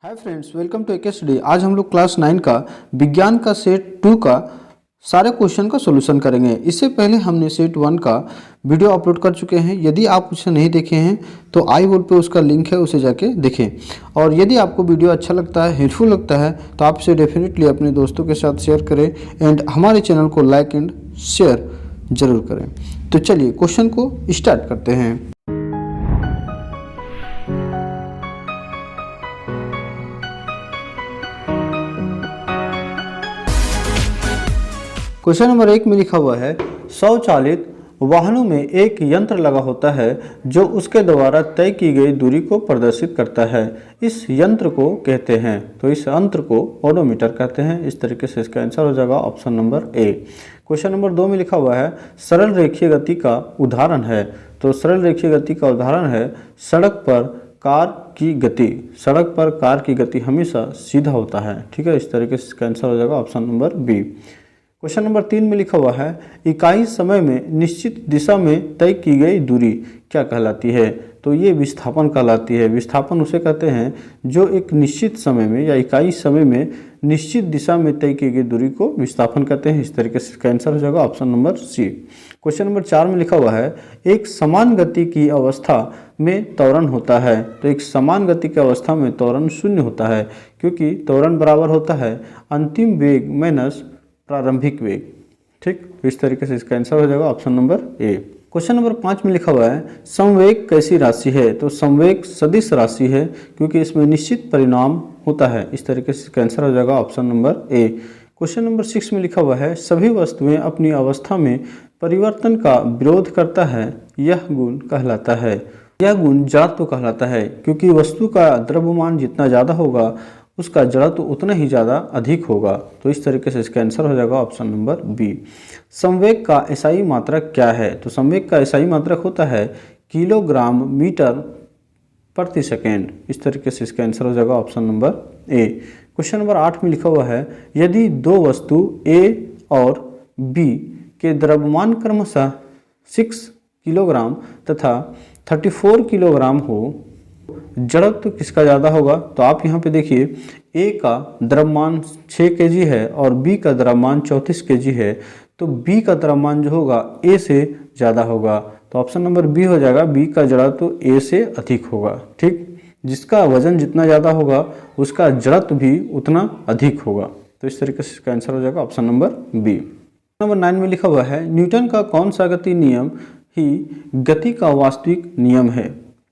Hi friends, welcome to AK study. आज हम लोग क्लास 9 का विज्ञान का सेट 2 का सारे क्वेश्चन का सॉल्यूशन करेंगे। इससे पहले हमने सेट 1 का वीडियो अपलोड कर चुके हैं। यदि आप उसे नहीं देखे हैं तो आई बोर्ड पे उसका लिंक है, उसे जाके देखें। और यदि आपको वीडियो अच्छा लगता है, हेल्पफुल लगता है, तो आप इसे डेफिनेटली अपने दोस्तों के साथ शेयर करें एंड हमारे चैनल को लाइक एंड शेयर जरूर करें। तो चलिए क्वेश्चन को स्टार्ट करते हैं। क्वेश्चन नंबर 1 में लिखा हुआ है, स्वचालित वाहनों में एक यंत्र लगा होता है जो उसके द्वारा तय की गई दूरी को प्रदर्शित करता है। इस यंत्र को कहते हैं, तो इस यंत्र को ओडोमीटर कहते हैं। इस तरीके से इसका आंसर हो जाएगा option number A. Question number 2 में लिखा हुआ है, सरल रेखीय गति का उदाहरण है। तो सरल रेखीय गति का उदाहरण है सड़क पर कार की गति। सड़क पर कार की गति हमेशा सीधा होता है। ठीक है, इस तरीके से इसका आंसर हो जाएगा option number B. Question number 3 में लिखा हुआ है, इकाई समय में निश्चित दिशा में तय की गई दूरी क्या कहलाती है। तो ये विस्थापन कहलाती है। विस्थापन उसे कहते हैं जो एक निश्चित समय में या इकाई समय में निश्चित दिशा में तय की गई दूरी को विस्थापन कहते हैं। इस तरीके से इसका आंसर हो जाएगा option number C. Question number 4 में लिखा हुआ है, एक समान गति की अवस्था में त्वरण होता है। तो एक समान गति की अवस्था में त्वरण शून्य होता है, क्योंकि त्वरण बराबर होता है अंतिम वेग माइनस प्रारंभिक वेग। ठीक, इस तरीके से इसका आंसर हो जाएगा option number A. Question number 5 में लिखा हुआ है, संवेग कैसी राशि है। तो संवेग सदिश राशि है, क्योंकि इसमें निश्चित परिणाम होता है। इस तरीके से इसका आंसर हो जाएगा option number A. Question number 6 में लिखा हुआ है, सभी वस्तुएं अपनी अवस्था में परिवर्तन का विरोध करता है, यह गुण कहलाता है। यह गुण जड़त्व कहलाता है, क्योंकि वस्तु का द्रव्यमान जितना ज़्यादा होगा उसका जड़त्व उतना ही ज़्यादा अधिक होगा। तो इस तरीके से इसका आंसर हो जाएगा ऑप्शन नंबर बी। संवेग का एसआई मात्रक क्या है। तो संवेग का एसआई मात्रक होता है किलोग्राम मीटर प्रति सेकेंड। इस तरीके से इसका आंसर हो जाएगा option number A. Question number 8 में लिखा हुआ है, यदि दो वस्तु ए और बी के द्रव्यमान क्रमशः 6 किलोग्राम तथा 34 किलोग्राम हो, जड़त्व किसका ज़्यादा होगा। तो आप यहाँ पे देखिए, ए का द्रव्यमान 6 केजी है और बी का द्रव्यमान 34 केजी है। तो बी का द्रव्यमान जो होगा ए से ज़्यादा होगा। तो ऑप्शन नंबर बी हो जाएगा, बी का जड़त्व ए से अधिक होगा। ठीक, जिसका वजन जितना ज़्यादा होगा उसका जड़त्व भी उतना अधिक होगा। तो इस तरीके से इसका आंसर हो जाएगा ऑप्शन नंबर बी। नंबर 9 में लिखा हुआ है, न्यूटन का कौन सा गति नियम ही गति का वास्तविक नियम है।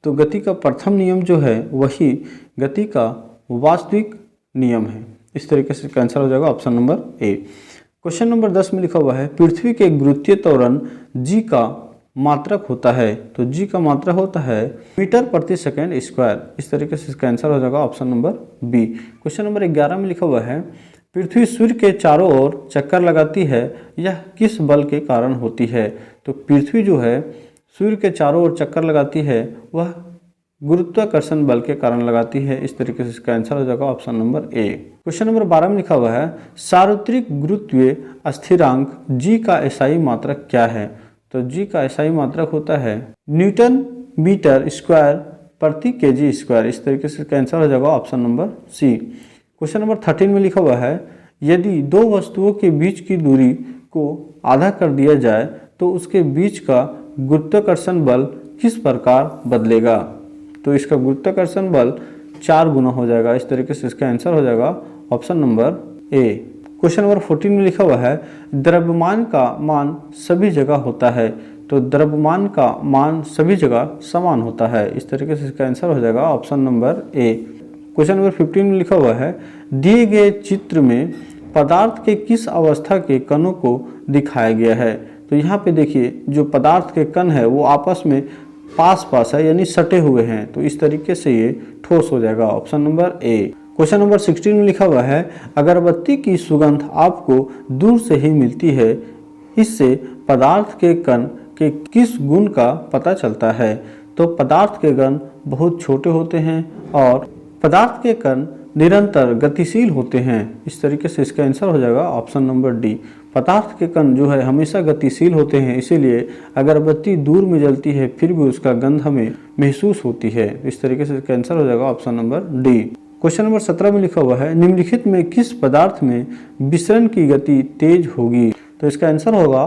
तो गति का प्रथम नियम जो है वही गति का वास्तविक नियम है। इस तरीके से आंसर हो जाएगा option number A. Question number 10 में लिखा हुआ है, पृथ्वी के गुरुत्वीय त्वरण जी का मात्रक होता है। तो जी का मात्रक होता है मीटर प्रति सेकेंड स्क्वायर। इस तरीके से इसका आंसर हो जाएगा option number B. Question number 11 में लिखा हुआ है, पृथ्वी सूर्य के चारों ओर चक्कर लगाती है, यह किस बल के कारण होती है। तो पृथ्वी जो है सूर्य के चारों ओर चक्कर लगाती है, वह गुरुत्वाकर्षण बल के कारण लगाती है। इस तरीके से इसका आंसर हो जाएगा option number A. Question number 12 में लिखा हुआ है, सार्वत्रिक गुरुत्वीय स्थिरांक जी का एसआई मात्रक क्या है। तो जी का एसआई मात्रक होता है न्यूटन मीटर स्क्वायर प्रति केजी स्क्वायर। इस तरीके से इसका आंसर हो जाएगा option number C. Question number 13 में लिखा हुआ है, यदि दो वस्तुओं के बीच की दूरी को आधा कर दिया जाए तो उसके बीच का गुरुत्वाकर्षण बल किस प्रकार बदलेगा। तो इसका गुरुत्वाकर्षण बल 4 गुना हो जाएगा। इस तरीके से इसका आंसर हो जाएगा option number A. Question number 14 में लिखा हुआ है, द्रव्यमान का मान सभी जगह होता है। तो द्रव्यमान का मान सभी जगह समान होता है। इस तरीके से इसका आंसर हो जाएगा option number A. Question number 15 में लिखा हुआ है, दिए गए चित्र में पदार्थ के किस अवस्था के कणों को दिखाया गया है। तो यहाँ पे देखिए, जो पदार्थ के कण है वो आपस में पास पास है, यानी सटे हुए हैं। तो इस तरीके से ये ठोस हो जाएगा option number A. Question number 16 में लिखा हुआ है, अगरबत्ती की सुगंध आपको दूर से ही मिलती है, इससे पदार्थ के कण के किस गुण का पता चलता है। तो पदार्थ के कण बहुत छोटे होते हैं और पदार्थ के कण निरंतर गतिशील होते हैं। इस तरीके से इसका आंसर हो जाएगा ऑप्शन नंबर डी। पदार्थ के कण जो है हमेशा गतिशील होते हैं, इसीलिए अगरबत्ती दूर में जलती है फिर भी उसका गंध हमें महसूस होती है। इस तरीके से इसका आंसर हो जाएगा option number D. Question number 17 में लिखा हुआ है निम्नलिखित में किस पदार्थ में विसरण की गति तेज होगी। तो इसका आंसर होगा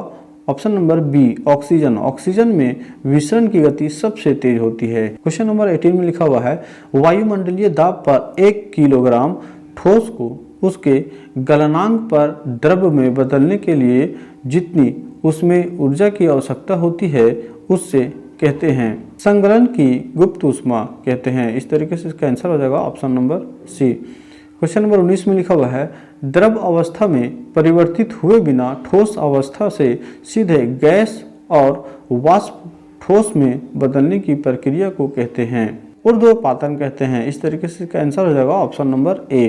option number B oxygen. Oxygen में विसरण की गति सबसे तेज होती है। क्वेश्चन नंबर 18 में लिखा हुआ है वायुमंडलीय दाब पर 1 किलोग्राम ठोस को उसके गलनांक पर द्रव में बदलने के लिए जितनी उसमें ऊर्जा की आवश्यकता होती है उससे कहते हैं संगलन की गुप्त ऊष्मा कहते हैं। इस तरीके से इसका आंसर हो जाएगा option number C. Question number 19 में लिखा हुआ है द्रव अवस्था में परिवर्तित हुए बिना ठोस अवस्था से सीधे गैस और वाष्प ठोस में बदलने की प्रक्रिया को कहते हैं ऊर्ध्वपातन कहते हैं। इस तरीके से इसका आंसर हो जाएगा option number A.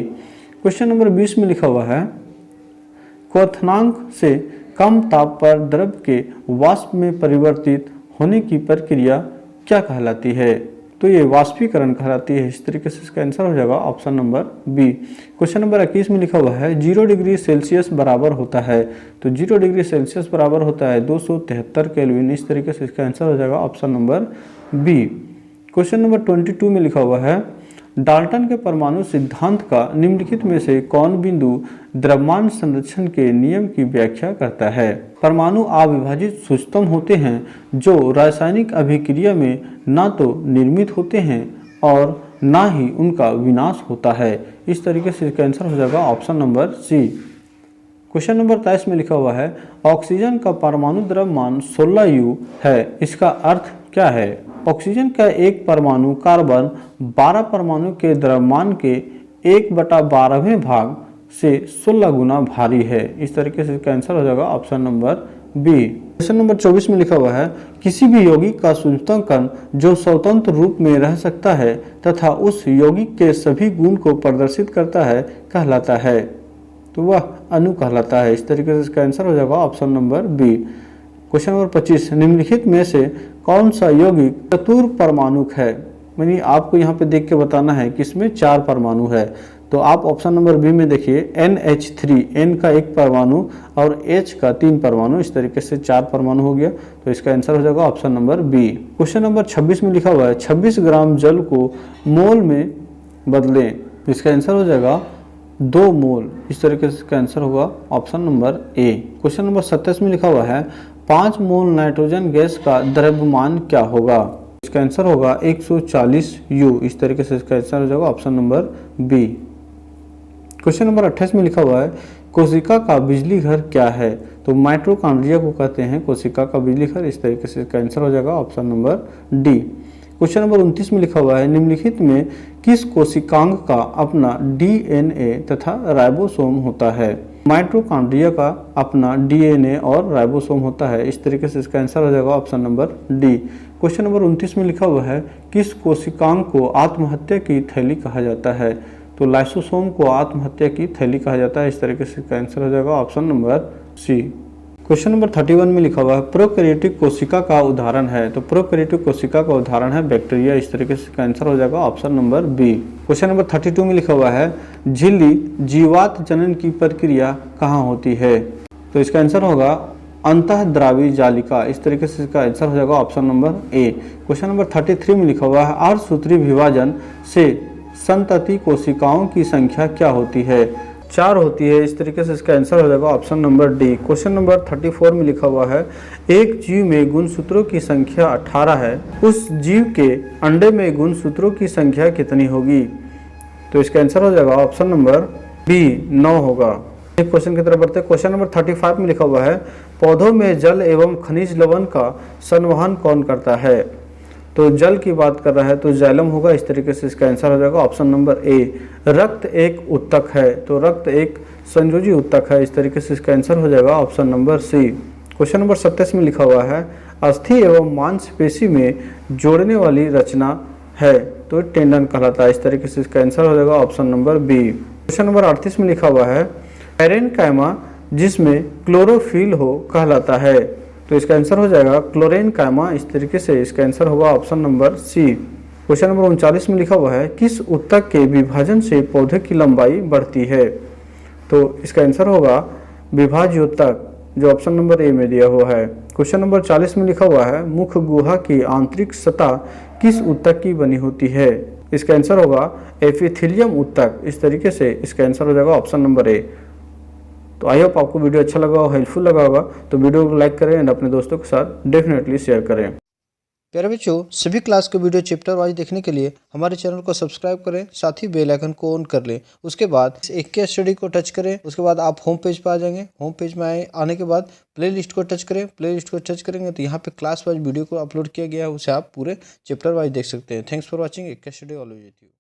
Question number 20 में लिखा हुआ है क्वथनांक से कम ताप पर द्रव के वाष्प में परिवर्तित होने की प्रक्रिया क्या कहलाती है। तो ये वाष्पीकरण कहलाती है। इस तरीके से इसका आंसर हो जाएगा option number B. Question number 21 में लिखा हुआ है 0 डिग्री सेल्सियस बराबर होता है। तो 0 डिग्री सेल्सियस बराबर होता है 273 केल्विन। इस तरीके से इसका आंसर हो जाएगा option number B. Question number 22 में लिखा हुआ है डाल्टन के परमाणु सिद्धांत का निम्नलिखित में से कौन बिंदु द्रव्यमान संरक्षण के नियम की व्याख्या करता है। परमाणु अविभाजित सूक्ष्मतम होते हैं जो रासायनिक अभिक्रिया में न तो निर्मित होते हैं और न ही उनका विनाश होता है। इस तरीके से इसका आंसर हो जाएगा option number C. Question number 23 में लिखा हुआ है ऑक्सीजन का परमाणु द्रव्यमान 16U है। इसका अर्थ क्या है। ऑक्सीजन का एक परमाणु कार्बन 12 परमाणु के द्रव्यमान के 1/12वें भाग से 16 गुना भारी है। इस तरीके से इसका आंसर हो जाएगा option number B. Question number 24 में लिखा हुआ है किसी भी यौगिक का सूक्ष्मतम कण जो स्वतंत्र रूप में रह सकता है तथा उस यौगिक के सभी गुण को प्रदर्शित करता है कहलाता है। तो वह अणु कहलाता है। इस तरीके से इसका आंसर हो जाएगा option number B. Question number 25 निम्नलिखित में से कौन सा यौगिक चतुर परमाणुक है। यानी आपको यहाँ पे देख के बताना है कि इसमें 4 परमाणु है। तो आप ऑप्शन नंबर बी में देखिए NH3 N का 1 परमाणु और H का 3 परमाणु। इस तरीके से 4 परमाणु हो गया। तो इसका आंसर हो जाएगा option number B. Question number 26 में लिखा हुआ है 26 ग्राम जल को मोल में बदलें। इसका आंसर हो जाएगा 2 मोल। इस तरीके से इसका आंसर होगा option number A. Question number 27 में लिखा हुआ है 5 मोल नाइट्रोजन गैस का द्रव्यमान क्या होगा। इसका आंसर होगा 140U। इस तरीके से इसका आंसर हो जाएगा option number B. Question number 28 में लिखा हुआ है कोशिका का बिजली घर क्या है। तो माइटोकॉन्ड्रिया को कहते हैं कोशिका का बिजली घर। इस तरीके से इसका आंसर हो जाएगा option number D. Question number 29 में लिखा हुआ है निम्नलिखित में किस कोशिकांग का अपना DNA तथा राइबोसोम होता है। माइटोकॉन्ड्रिया का अपना DNA और राइबोसोम होता है। इस तरीके से इसका आंसर हो जाएगा option number D. Question number 29 में लिखा हुआ है किस कोशिकांग को आत्महत्या की थैली कहा जाता है। तो लाइसोसोम को आत्महत्या की थैली कहा जाता है। इस तरीके से इसका आंसर हो जाएगा option number C. Question number 31 में लिखा हुआ है प्रोकैरियोटिक कोशिका का उदाहरण है। तो प्रोकैरियोटिक कोशिका का उदाहरण है बैक्टीरिया। इस तरीके से इसका आंसर हो जाएगा option number B. Question number 32 में लिखा हुआ है झिल्ली जीवात जनन की प्रक्रिया कहाँ होती है। तो इसका आंसर होगा अंतःद्रावी जालिका। इस तरीके से इसका आंसर हो जाएगा option number A. Question number 33 में लिखा हुआ है अर्धसूत्री विभाजन से संतति कोशिकाओं की संख्या क्या होती है। 4 होती है। इस तरीके से इसका आंसर हो जाएगा option number D. Question number 34 में लिखा हुआ है एक जीव में गुणसूत्रों की संख्या 18 है। उस जीव के अंडे में गुणसूत्रों की संख्या कितनी होगी। तो इसका आंसर हो जाएगा ऑप्शन नंबर बी 9 होगा। एक क्वेश्चन की तरफ बढ़ते हैं। क्वेश्चन नंबर 35 में लिखा हुआ है पौधों में जल एवं खनिज लवण का संवहन कौन करता है। तो जल की बात कर रहा है तो जाइलम होगा। इस तरीके से इसका आंसर हो जाएगा ऑप्शन नंबर ए। रक्त एक उत्तक है। तो रक्त एक संयोजी उत्तक है। इस तरीके से इसका आंसर हो जाएगा option number C. Question number 27 में लिखा हुआ है अस्थि एवं मांसपेशी में जोड़ने वाली रचना है। तो टेंडन कहलाता है। इस तरीके से इसका आंसर हो जाएगा option number B. Question number 38 में लिखा हुआ है पैरेन्काइमा जिसमें क्लोरोफिल हो कहलाता है। तो इसका आंसर हो जाएगा क्लोरेन्काइमा। इस तरीके से इसका आंसर होगा option number C. Question number 39 में लिखा हुआ है किस उत्तक के विभाजन से पौधे की लंबाई बढ़ती है। तो इसका आंसर होगा विभाज्योत्तक जो ऑप्शन नंबर ए में दिया हुआ है। क्वेश्चन नंबर 40 में लिखा हुआ है मुख गुहा की आंतरिक सतह किस उत्तक की बनी होती है। इसका आंसर होगा एपिथेलियम ऊतक। इस तरीके से इसका आंसर हो जाएगा ऑप्शन नंबर ए। तो आई होप आपको वीडियो अच्छा लगा हो, हेल्पफुल लगा होगा। तो वीडियो को लाइक करें एंड अपने दोस्तों के साथ डेफिनेटली शेयर करें। प्यारे बच्चों, सभी क्लास के वीडियो चैप्टर वाइज देखने के लिए हमारे चैनल को सब्सक्राइब करें, साथ ही बेल आइकन को ऑन कर लें। उसके बाद एक के स्टडी को टच करें, उसके बाद आप होम पेज पर आ जाएंगे। होम पेज में आने के बाद प्लेलिस्ट को टच करें। प्लेलिस्ट को टच करेंगे तो यहाँ पे क्लास वाइज वीडियो को अपलोड किया गया है, उसे आप पूरे चैप्टर वाइज देख सकते हैं। Thanks for watching. एक के स्टडी ऑलवेज विथ यू।